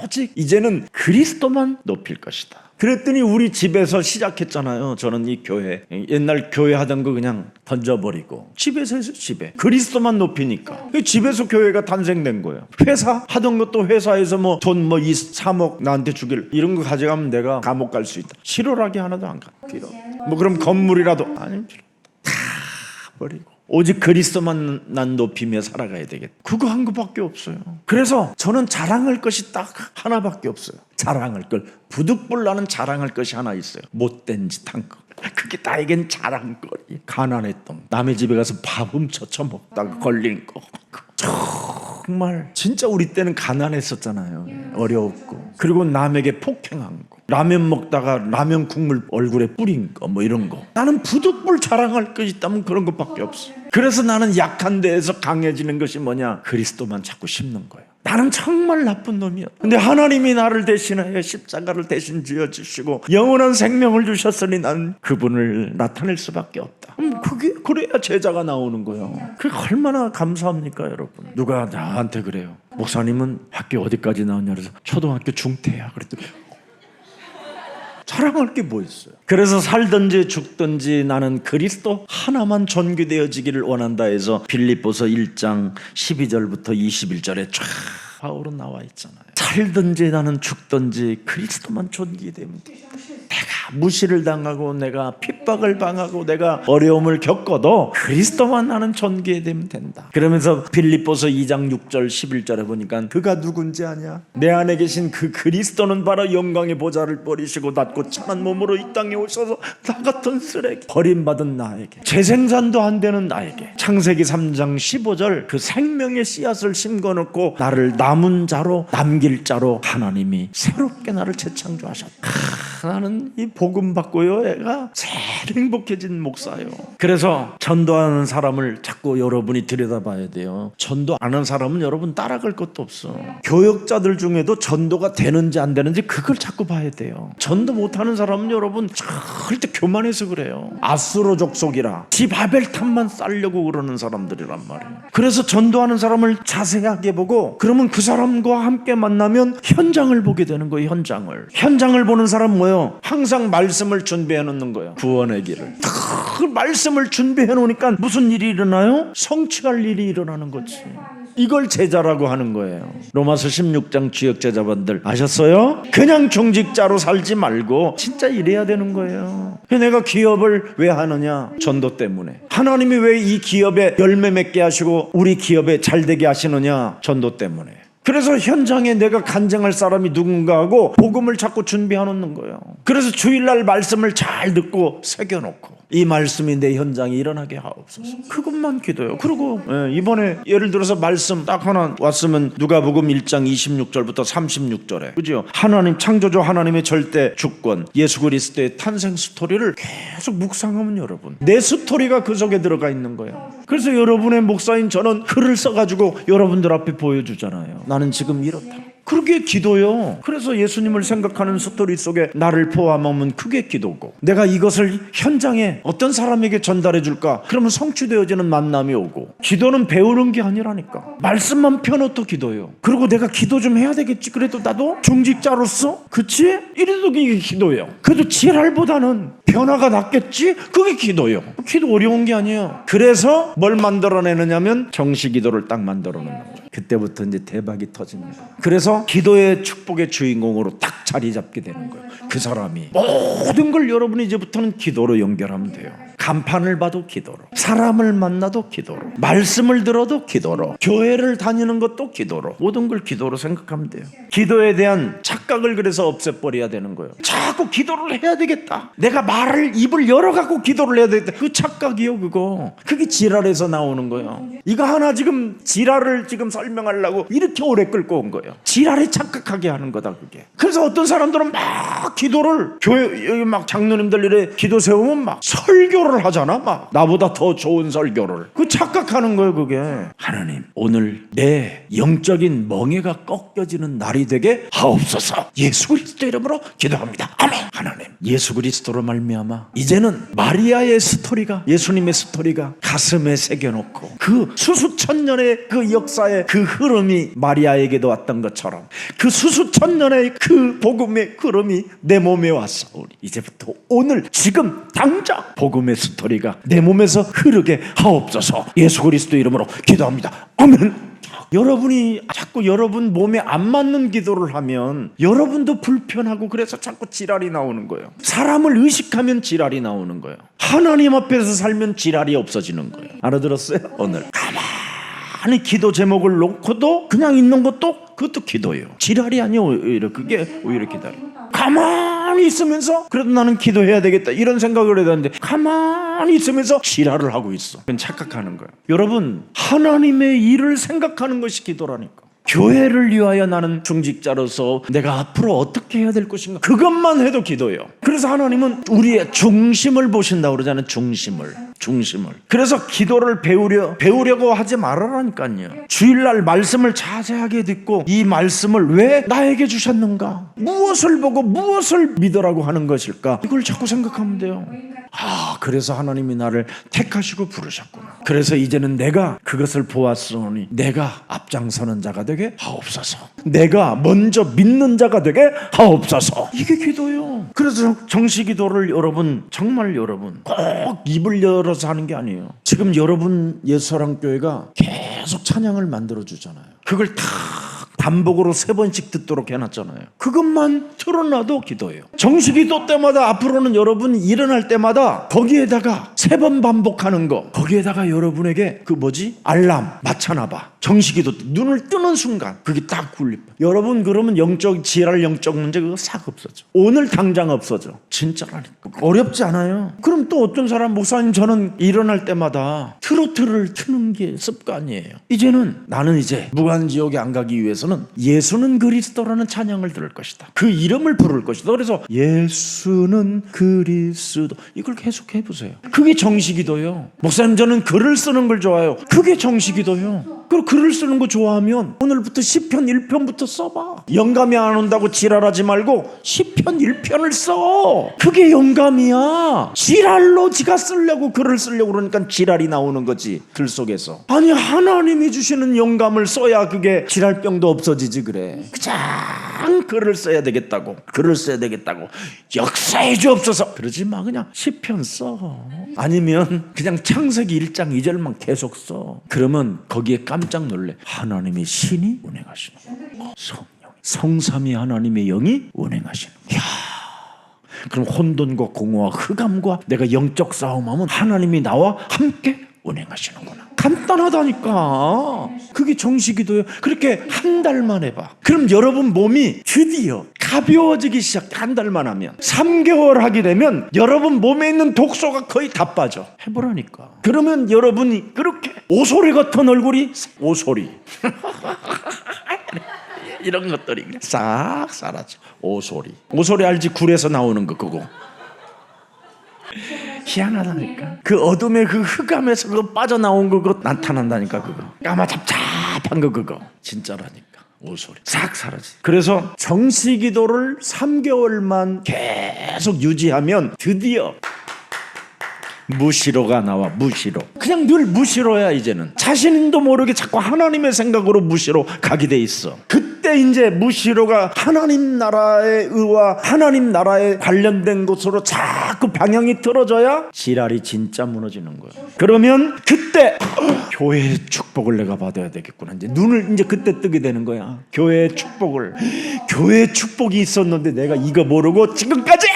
오직 이제는 그리스도만 높일 것이다. 그랬더니 우리 집에서 시작했잖아요. 저는 이 교회 옛날 교회 하던 거 그냥 던져버리고 집에서 해서 집에 그리스도만 높이니까 집에서 교회가 탄생된 거예요. 회사 하던 것도 회사에서 뭐 돈 뭐 2, 3억 나한테 주길 이런 거 가져가면 내가 감옥 갈 수 있다. 실오라기 하나도 안 가. 뭐 그럼 건물이라도 아니 다 버리고 오직 그리스도만 난 높이며 살아가야 되겠다. 그거 한 것밖에 없어요. 그래서 저는 자랑할 것이 딱 하나밖에 없어요. 자랑할 걸 부득불 나는 자랑할 것이 하나 있어요. 못된 짓 한 거. 그게 나에겐 자랑거리. 가난했던 남의 집에 가서 밥 훔쳐 처먹다가 걸린 거. 정말 진짜 우리 때는 가난했었잖아요. 어려웠고 그리고 남에게 폭행한 거, 라면 먹다가 라면 국물 얼굴에 뿌린 거 뭐 이런 거. 나는 부득불 자랑할 것이 있다면 그런 것밖에 없어. 그래서 나는 약한 데에서 강해지는 것이 뭐냐? 그리스도만 자꾸 심는 거예요. 나는 정말 나쁜 놈이야. 근데 하나님이 나를 대신하여 십자가를 대신 지어주시고 영원한 생명을 주셨으니 난 그분을 나타낼 수밖에 없다. 그게 그래야 제자가 나오는 거예요. 그게 얼마나 감사합니까 여러분. 누가 나한테 그래요. 목사님은 학교 어디까지 나왔냐 그래서 초등학교 중퇴야 그랬더니 자랑할 게 뭐 있어요? 그래서 살든지 죽든지 나는 그리스도 하나만 존귀되어지기를 원한다 해서 빌립보서 1장 12절부터 21절에 쫙 바울은 나와 있잖아요. 살든지 나는 죽든지 그리스도만 존귀되면 돼. 내가 무시를 당하고 내가 핍박을 당하고 내가 어려움을 겪어도 그리스도만 나는 존귀되면 된다. 그러면서 빌립보서 2장 6절 11절에 보니까 그가 누군지 아냐? 내 안에 계신 그 그리스도는 바로 영광의 보좌를 버리시고 낮고 찬한 몸으로 이 땅에 오셔서 나 같은 쓰레기 버림받은 나에게 재생산도 안 되는 나에게 창세기 3장 15절 그 생명의 씨앗을 심겨놓고 나를 남은 자로 남길 자로 하나님이 새롭게 나를 재창조하셨다. 나는 이 복음 받고요 애가 제일 행복해진 목사예요. 그래서 전도하는 사람을 자꾸 여러분이 들여다봐야 돼요. 전도 안 하는 사람은 여러분 따라갈 것도 없어. 교역자들 중에도 전도가 되는지 안 되는지 그걸 자꾸 봐야 돼요. 전도 못하는 사람은 여러분 절대 교만해서 그래요. 아수르 족속이라 지 바벨탑만 쌓려고 그러는 사람들이란 말이에요. 그래서 전도하는 사람을 자세하게 보고 그러면 그 사람과 함께 만나면 현장을 보게 되는 거예요. 현장을 보는 사람 뭐예요? 항상 말씀을 준비해 놓는 거예요. 구원의 길을 그 말씀을 준비해 놓으니까 무슨 일이 일어나요? 성취할 일이 일어나는 거지. 이걸 제자라고 하는 거예요. 로마서 16장 주역 제자분들 아셨어요? 그냥 중직자로 살지 말고 진짜 일해야 되는 거예요. 내가 기업을 왜 하느냐? 전도 때문에. 하나님이 왜 이 기업에 열매 맺게 하시고 우리 기업에 잘 되게 하시느냐? 전도 때문에. 그래서 현장에 내가 간증할 사람이 누군가 하고 복음을 자꾸 준비해 놓는 거예요. 그래서 주일날 말씀을 잘 듣고 새겨놓고 이 말씀이 내 현장에 일어나게 하옵소서. 그것만 기도해요. 그리고 이번에 예를 들어서 말씀 딱 하나 왔으면 누가복음 1장 26절부터 36절에 그죠? 하나님 창조주 하나님의 절대 주권 예수 그리스도의 탄생 스토리를 계속 묵상하면 여러분 내 스토리가 그 속에 들어가 있는 거예요. 그래서 여러분의 목사인 저는 글을 써가지고 여러분들 앞에 보여주잖아요. 나는 지금 이렇다. 그게 기도요. 그래서 예수님을 생각하는 스토리 속에 나를 포함하면 그게 기도고 내가 이것을 현장에 어떤 사람에게 전달해 줄까? 그러면 성취되어지는 만남이 오고 기도는 배우는 게 아니라니까. 말씀만 펴놓도 기도요. 그리고 내가 기도 좀 해야 되겠지. 그래도 나도 중직자로서 그치? 이래도 이게 기도예요. 그래도 지랄보다는 변화가 낫겠지? 그게 기도요. 기도 어려운 게 아니에요. 그래서 뭘 만들어내느냐면 정시 기도를 딱 만들어내는 거죠. 그때부터 이제 대박이 터집니다. 그래서 기도의 축복의 주인공으로 딱 자리 잡게 되는 거예요. 그 사람이 모든 걸 여러분이 이제부터는 기도로 연결하면 돼요. 간판을 봐도 기도로, 사람을 만나도 기도로, 말씀을 들어도 기도로, 교회를 다니는 것도 기도로, 모든 걸 기도로 생각하면 돼요. 기도에 대한 착각을 그래서 없애버려야 되는 거예요. 자꾸 기도를 해야 되겠다. 내가 입을 열어갖고 기도를 해야 되겠다. 그 착각이요 그거. 그게 지랄에서 나오는 거예요. 이거 하나 지금 지랄을 지금 설명하려고 이렇게 오래 끌고 온 거예요. 지랄에 착각하게 하는 거다 그게. 그래서 어떤 사람들은 막 기도를 교회 여기 막 장로님들 이래 기도 세우면 막 설교를 하잖아. 막 나보다 더 좋은 설교를. 그 착각하는 거예요 그게. 하나님 오늘 내 영적인 멍에가 꺾여지는 날이 되게 하옵소서. 예수 그리스도 이름으로 기도합니다. 아멘. 하나님 예수 그리스도로 말미암아 이제는 마리아의 스토리가 예수님의 스토리가 가슴에 새겨놓고 그 수수천년의 그 역사의 그 흐름이 마리아에게도 왔던 것처럼 그 수수천년의 그 복음의 흐름이 내 몸에 왔사오니 이제부터 오늘 지금 당장 복음의 스토리가 내 몸에서 흐르게 하옵소서. 예수 그리스도 이름으로 기도합니다. 아멘. 여러분이 자꾸 여러분 몸에 안 맞는 기도를 하면 여러분도 불편하고 그래서 자꾸 지랄이 나오는 거예요. 사람을 의식하면 지랄이 나오는 거예요. 하나님 앞에서 살면 지랄이 없어지는 거예요. 알아들었어요? 오늘 가만히 기도 제목을 놓고도 그냥 있는 것도 그것도 기도예요. 지랄이 아니에요. 오히려 그게 오히려 기도예요. 가만히 있으면서 그래도 나는 기도해야 되겠다 이런 생각을 해야 되는데 가만히 있으면서 지랄을 하고 있어. 그건 착각하는 거예요. 여러분 하나님의 일을 생각하는 것이 기도라니까. 교회를 위하여 나는 중직자로서 내가 앞으로 어떻게 해야 될 것인가 그것만 해도 기도예요. 그래서 하나님은 우리의 중심을 보신다고 그러잖아요. 중심을. 그래서 기도를 배우려고 하지 말아라니까요. 주일날 말씀을 자세하게 듣고 이 말씀을 왜 나에게 주셨는가, 무엇을 보고 무엇을 믿으라고 하는 것일까, 이걸 자꾸 생각하면 돼요. 그래서 하나님이 나를 택하시고 부르셨구나. 그래서 이제는 내가 그것을 보았으니 내가 앞장서는 자가 되게 하옵소서. 내가 먼저 믿는 자가 되게 하옵소서. 이게 기도예요. 그래서 정시기도를 여러분, 정말 여러분 꼭 입을 열어서 하는 게 아니에요. 지금 여러분 옛사랑교회가 계속 찬양을 만들어주잖아요. 그걸 다 반복으로 3번씩 듣도록 해놨잖아요. 그것만 틀어놔도 기도예요. 정시기도 때마다 앞으로는 여러분 일어날 때마다 거기에다가 3번 반복하는 거, 거기에다가 여러분에게 알람 맞춰놔봐. 정시기도 때 눈을 뜨는 순간 그게 딱 굴립. 여러분 그러면 지랄 영적 문제 그거 싹 없어져. 오늘 당장 없어져. 진짜라니까. 어렵지 않아요. 그럼 또 어떤 사람, 목사님 저는 일어날 때마다 트로트를 트는 게 습관이에요. 이제는 나는 이제 무한지옥에 안 가기 위해서는 예수는 그리스도라는 찬양을 들을 것이다. 그 이름을 부를 것이다. 그래서 예수는 그리스도, 이걸 계속 해보세요. 그게 정시기도예요. 목사님 저는 글을 쓰는 걸 좋아해요. 그게 정시기도예요. 그리고 글을 쓰는 거 좋아하면 오늘부터 시편 1편부터 써봐. 영감이 안 온다고 지랄하지 말고 시편 1편을 써. 그게 영감이야. 지랄로 지가 쓰려고 글을 쓰려고 그러니까 지랄이 나오는 거지. 글 속에서. 아니 하나님이 주시는 영감을 써야 그게 지랄병도 없어지지. 그래 그냥 글을 써야 되겠다고, 글을 써야 되겠다고 역사해 주옵소서 그러지 마. 그냥 시편 써. 아니면 그냥 창세기 1장 2절만 계속 써. 그러면 거기에 깜짝 놀래. 하나님의 신이 운행하시는 성령, 성삼위 하나님의 영이 운행하시는. 이야, 그럼 혼돈과 공허와 흑암과 내가 영적 싸움하면 하나님이 나와 함께 운행하시는구나. 간단하다니까. 그게 정시기도예요. 그렇게 한 달만 해봐. 그럼 여러분 몸이 드디어 가벼워지기 시작해. 한 달만 하면. 3개월 하게 되면 여러분 몸에 있는 독소가 거의 다 빠져. 해보라니까. 그러면 여러분이 그렇게 오소리 같은 얼굴이 오소리 이런 것들이 싹 사라져. 오소리 알지? 굴에서 나오는 거 그거. 희한하다니까. 그 어둠의 그 흑암에서 그거 빠져나온 거 그거 나타난다니까. 그거 까마잡잡한 거 그거 진짜라니까. 오소리 싹 사라지. 그래서 정시기도를 3개월만 계속 유지하면 드디어 무시로가 나와. 무시로. 그냥 늘 무시로야. 이제는 자신도 모르게 자꾸 하나님의 생각으로 무시로 가게 돼 있어. 그때 이제 무시로가 하나님 나라의 의와 하나님 나라에 관련된 것으로 자꾸 방향이 틀어져야 지랄이 진짜 무너지는 거야. 그러면 그때 교회의 축복을 내가 받아야 되겠구나. 이제 눈을 이제 그때 뜨게 되는 거야. 교회의 축복을. 교회의 축복이 있었는데 내가 이거 모르고 지금까지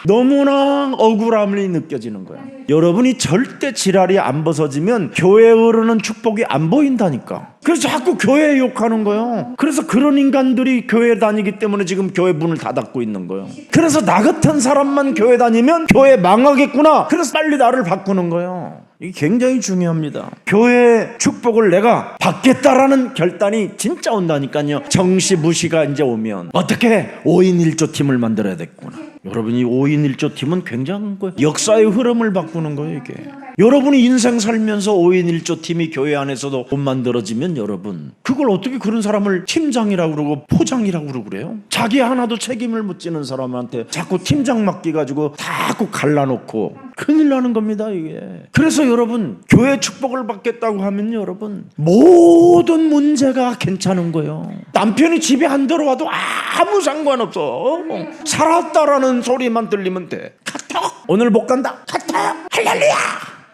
너무나 억울함이 느껴지는 거야. 여러분이 절대 지랄이 안 벗어지면 교회에 흐르는 축복이 안 보인다니까. 그래서 자꾸 교회 욕하는 거예요. 그래서 그런 인간들이 교회 다니기 때문에 지금 교회 문을 닫고 있는 거예요. 그래서 나 같은 사람만 교회 다니면 교회 망하겠구나. 그래서 빨리 나를 바꾸는 거예요. 이게 굉장히 중요합니다. 교회의 축복을 내가 받겠다라는 결단이 진짜 온다니까요. 정시무시가 이제 오면 어떻게 5인 1조 팀을 만들어야 되겠구나. 여러분이 5인 1조 팀은 굉장한 거예요. 역사의 흐름을 바꾸는 거예요. 이게 여러분이 인생 살면서 5인 1조 팀이 교회 안에서도 못 만들어지면 여러분 그걸 어떻게 그런 사람을 팀장이라고 그러고 포장이라고 그러고 그래요? 자기 하나도 책임을 못 지는 사람한테 자꾸 팀장 맡겨가지고 자꾸 갈라놓고 큰일 나는 겁니다. 이게. 그래서 여러분 교회 축복을 받겠다고 하면 여러분 모든 문제가 괜찮은 거예요. 남편이 집에 안 들어와도 아무 상관없어. 살았다라는 소리만 들리면 돼. 카톡 오늘 못 간다. 카톡 할렐루야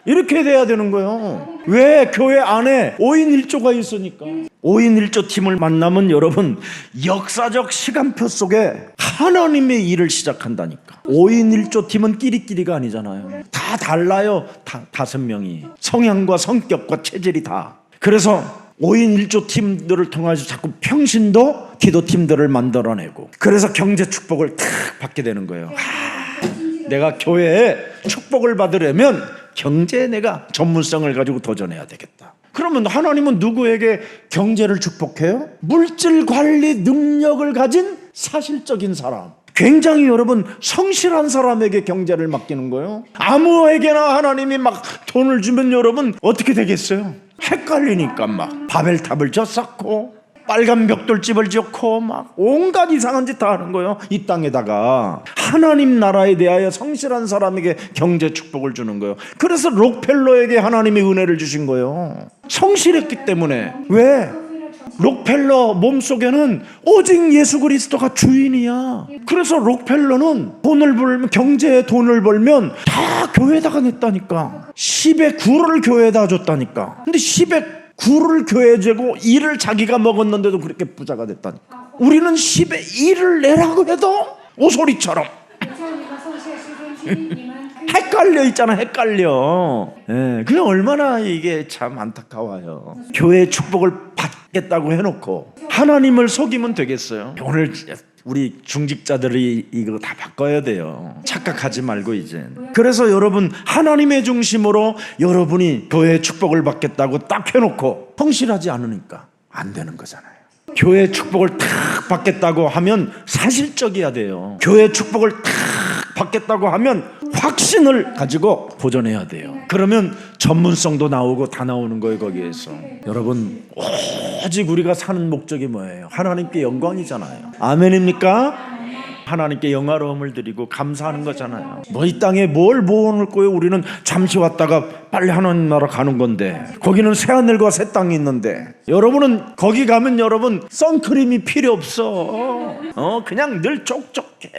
이렇게 돼야 되는 거예요. 왜? 교회 안에 5인 1조가 있으니까. 5인 1조 팀을 만나면 여러분 역사적 시간표 속에 하나님의 일을 시작한다니까. 5인 1조 팀은 끼리끼리가 아니잖아요. 다 달라요. 다 5명이 성향과 성격과 체질이 다. 그래서 5인 1조 팀들을 통해서 자꾸 평신도 기도팀들을 만들어내고 그래서 경제 축복을 탁 받게 되는 거예요. 내가 교회에 축복을 받으려면 경제에 내가 전문성을 가지고 도전해야 되겠다. 그러면 하나님은 누구에게 경제를 축복해요? 물질 관리 능력을 가진 사실적인 사람, 굉장히 여러분 성실한 사람에게 경제를 맡기는 거예요. 아무에게나 하나님이 막 돈을 주면 여러분 어떻게 되겠어요? 헷갈리니까 막 바벨탑을 졌었고 빨간 벽돌집을 지었고 막 온갖 이상한 짓 다 하는 거예요. 이 땅에다가 하나님 나라에 대하여 성실한 사람에게 경제 축복을 주는 거예요. 그래서 록펠러에게 하나님이 은혜를 주신 거예요. 성실했기 때문에. 왜? 록펠러 몸속에는 오직 예수 그리스도가 주인이야. 그래서 록펠러는 돈을 벌면, 경제에 돈을 벌면 다 교회에다가 냈다니까. 10의 9를 교회에다 줬다니까. 근데 10의 9를 교회에 주고 1을 자기가 먹었는데도 그렇게 부자가 됐다니까. 우리는 10의 1을 내라고 해도 오소리처럼 헷갈려 있잖아. 헷갈려. 예, 그냥 얼마나 이게 참 안타까워요. 교회의 축복을 받겠다고 해놓고 하나님을 속이면 되겠어요? 오늘 우리 중직자들이 이거 다 바꿔야 돼요. 착각하지 말고 이제. 그래서 여러분 하나님의 중심으로 여러분이 교회의 축복을 받겠다고 딱 해놓고 성실하지 않으니까 안 되는 거잖아요. 교회의 축복을 탁 받겠다고 하면 사실적이어야 돼요. 교회의 축복을 탁 받겠다고 하면 확신을 가지고 도전해야 돼요. 그러면 전문성도 나오고 다 나오는 거예요. 거기에서 여러분 오직 우리가 사는 목적이 뭐예요? 하나님께 영광이잖아요. 아멘입니까? 하나님께 영화로움을 드리고 감사하는 거잖아요. 뭐 이 땅에 뭘 모아놓을 거예요? 우리는 잠시 왔다가 빨리 하나님 나라 가는 건데, 거기는 새하늘과 새 땅이 있는데, 여러분은 거기 가면 여러분 선크림이 필요 없어. 그냥 늘 촉촉해.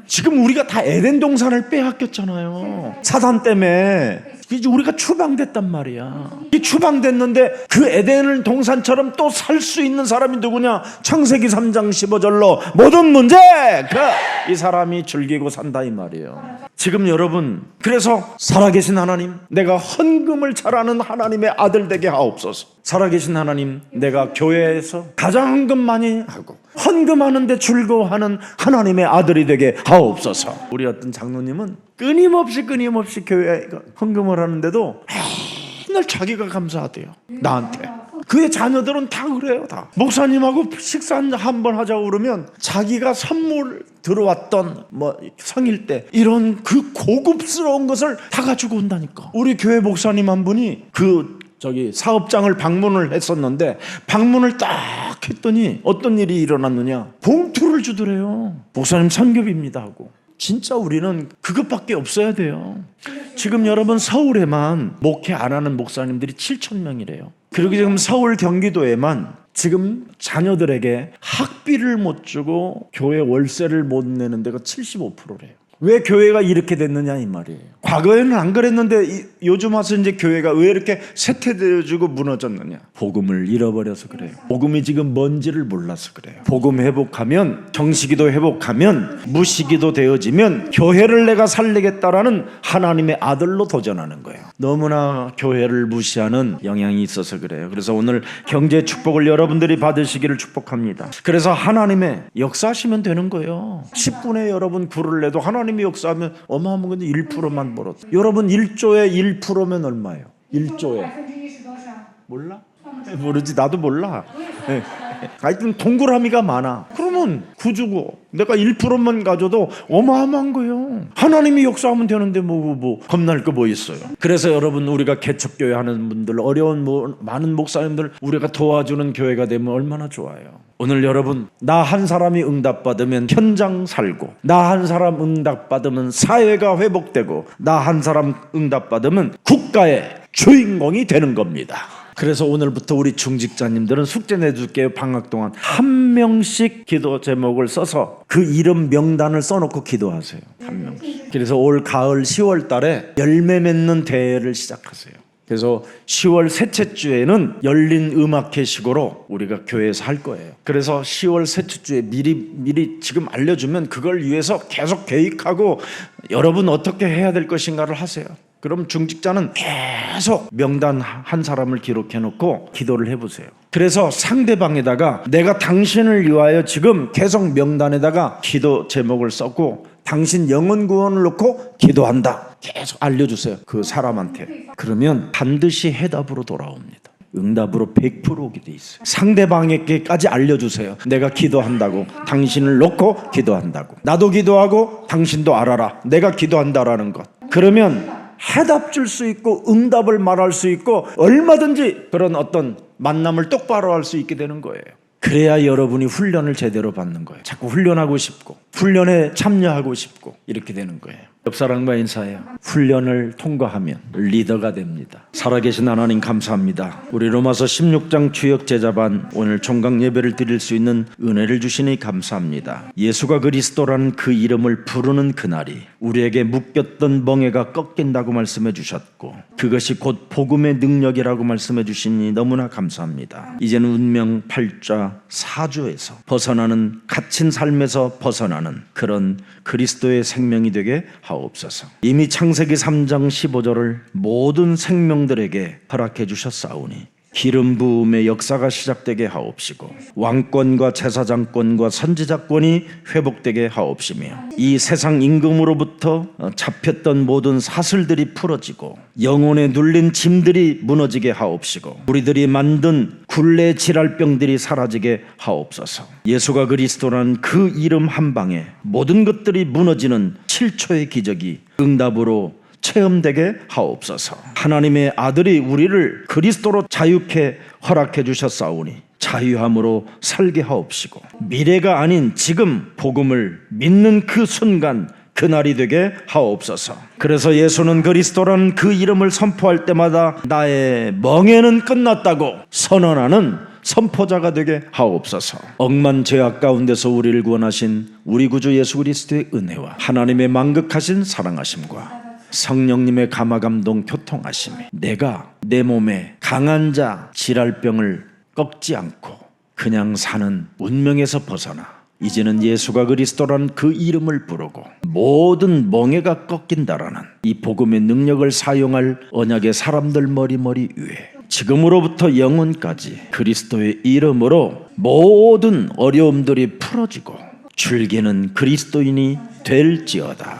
지금 우리가 다 에덴 동산을 빼앗겼잖아요. 사단 때문에. 이제 우리가 추방됐단 말이야. 이 추방됐는데 그 에덴 동산처럼 또 살 수 있는 사람이 누구냐? 창세기 3장 15절로 모든 문제 이 사람이 즐기고 산다 이 말이에요. 지금 여러분, 그래서 살아계신 하나님, 내가 헌금을 잘하는 하나님의 아들 되게 하옵소서. 살아계신 하나님, 내가 교회에서 가장 헌금 많이 하고 헌금하는데 즐거워하는 하나님의 아들이 되게 하옵소서. 우리 어떤 장로님은 끊임없이 교회에 헌금을 하는데도 맨날 자기가 감사하대요. 나한테. 그의 자녀들은 다 그래요. 다 목사님하고 식사 한번 하자고 그러면 자기가 선물 들어왔던 뭐 성일 때 이런 그 고급스러운 것을 다 가지고 온다니까. 우리 교회 목사님 한 분이 사업장을 방문을 했었는데, 방문을 딱 했더니 어떤 일이 일어났느냐, 봉투를 주더래요. 목사님 선교비입니다 하고. 진짜 우리는 그것밖에 없어야 돼요. 지금 여러분 서울에만 목회 안 하는 목사님들이 7,000명이래요. 그리고 지금 서울 경기도에만 지금 자녀들에게 학비를 못 주고 교회 월세를 못 내는 데가 75%래요. 왜 교회가 이렇게 됐느냐 이 말이에요. 과거에는 안 그랬는데 요즘 와서 이제 교회가 왜 이렇게 쇠퇴되어지고 무너졌느냐? 복음을 잃어버려서 그래요. 복음이 지금 뭔지를 몰라서 그래요. 복음 회복하면, 정식기도 회복하면, 무식기도 되어지면 교회를 내가 살리겠다라는 하나님의 아들로 도전하는 거예요. 너무나 교회를 무시하는 영향이 있어서 그래요. 그래서 오늘 경제 축복을 여러분들이 받으시기를 축복합니다. 그래서 하나님의 역사하시면 되는 거예요. 10분에 여러분 9를 내도 하나님이 역사하면 어마어마한 건데 1%만 벌었어. 여러분 1조에 1%면 얼마예요? 1조에 몰라? 모르지. 나도 몰라. 하여튼 동그라미가 많아. 그러면 구주고 내가 1%만 가져도 어마어마한 거예요. 하나님이 역사하면 되는데 뭐 겁날 거 뭐 있어요. 그래서 여러분, 우리가 개척교회 하는 분들, 어려운 많은 목사님들 우리가 도와주는 교회가 되면 얼마나 좋아요. 오늘 여러분, 나 한 사람이 응답받으면 현장 살고, 나 한 사람 응답받으면 사회가 회복되고, 나 한 사람 응답받으면 국가의 주인공이 되는 겁니다. 그래서 오늘부터 우리 중직자님들은 숙제 내줄게요. 방학 동안 한 명씩 기도 제목을 써서 그 이름 명단을 써놓고 기도하세요. 한 명씩. 그래서 올 가을 10월 달에 열매 맺는 대회를 시작하세요. 그래서 10월 셋째 주에는 열린 음악회 식으로 우리가 교회에서 할 거예요. 그래서 10월 셋째 주에 미리 지금 알려주면 그걸 위해서 계속 계획하고 여러분 어떻게 해야 될 것인가를 하세요. 그럼 중직자는 계속 명단 한 사람을 기록해 놓고 기도를 해보세요. 그래서 상대방에다가 내가 당신을 위하여 지금 계속 명단에다가 기도 제목을 썼고 당신 영혼 구원을 놓고 기도한다. 계속 알려주세요. 그 사람한테. 그러면 반드시 해답으로 돌아옵니다. 응답으로 100% 오게 돼 있어요. 상대방에게까지 알려주세요. 내가 기도한다고, 당신을 놓고 기도한다고, 나도 기도하고 당신도 알아라, 내가 기도한다라는 것. 그러면 해답 줄 수 있고 응답을 말할 수 있고 얼마든지 그런 어떤 만남을 똑바로 할 수 있게 되는 거예요. 그래야 여러분이 훈련을 제대로 받는 거예요. 자꾸 훈련하고 싶고 훈련에 참여하고 싶고 이렇게 되는 거예요. 옆 사람과 인사해요. 훈련을 통과하면 리더가 됩니다. 살아계신 하나님 감사합니다. 우리 로마서 16장 주역 제자반 오늘 총각 예배를 드릴 수 있는 은혜를 주시니 감사합니다. 예수가 그리스도라는 그 이름을 부르는 그날이 우리에게 묶였던 멍에가 꺾인다고 말씀해 주셨고 그것이 곧 복음의 능력이라고 말씀해 주시니 너무나 감사합니다. 이제는 운명 팔자 사주에서 벗어나는 갇힌 삶에서 벗어나는 그런 그리스도의 생명이 되게 하옵소서. 이미 창세기 3장 15절을 모든 생명들에게 허락해 주셨사오니 기름 부음의 역사가 시작되게 하옵시고 왕권과 제사장권과 선지자권이 회복되게 하옵시며 이 세상 임금으로부터 잡혔던 모든 사슬들이 풀어지고 영혼에 눌린 짐들이 무너지게 하옵시고 우리들이 만든 굴레 질랄병들이 사라지게 하옵소서. 예수가 그리스도라는 그 이름 한 방에 모든 것들이 무너지는 7초의 기적이 응답으로 체험되게 하옵소서. 하나님의 아들이 우리를 그리스도로 자유케 허락해 주셨사오니 자유함으로 살게 하옵시고 미래가 아닌 지금 복음을 믿는 그 순간 그날이 되게 하옵소서. 그래서 예수는 그리스도라는 그 이름을 선포할 때마다 나의 멍에는 끝났다고 선언하는 선포자가 되게 하옵소서. 억만 죄악 가운데서 우리를 구원하신 우리 구주 예수 그리스도의 은혜와 하나님의 만극하신 사랑하심과 성령님의 감화감동 교통하심이 내가 내 몸에 강한 자 질랄병을 꺾지 않고 그냥 사는 운명에서 벗어나 이제는 예수가 그리스도라는 그 이름을 부르고 모든 멍에가 꺾인다라는 이 복음의 능력을 사용할 언약의 사람들 머리 위에 지금으로부터 영원까지 그리스도의 이름으로 모든 어려움들이 풀어지고 줄기는 그리스도인이 될지어다.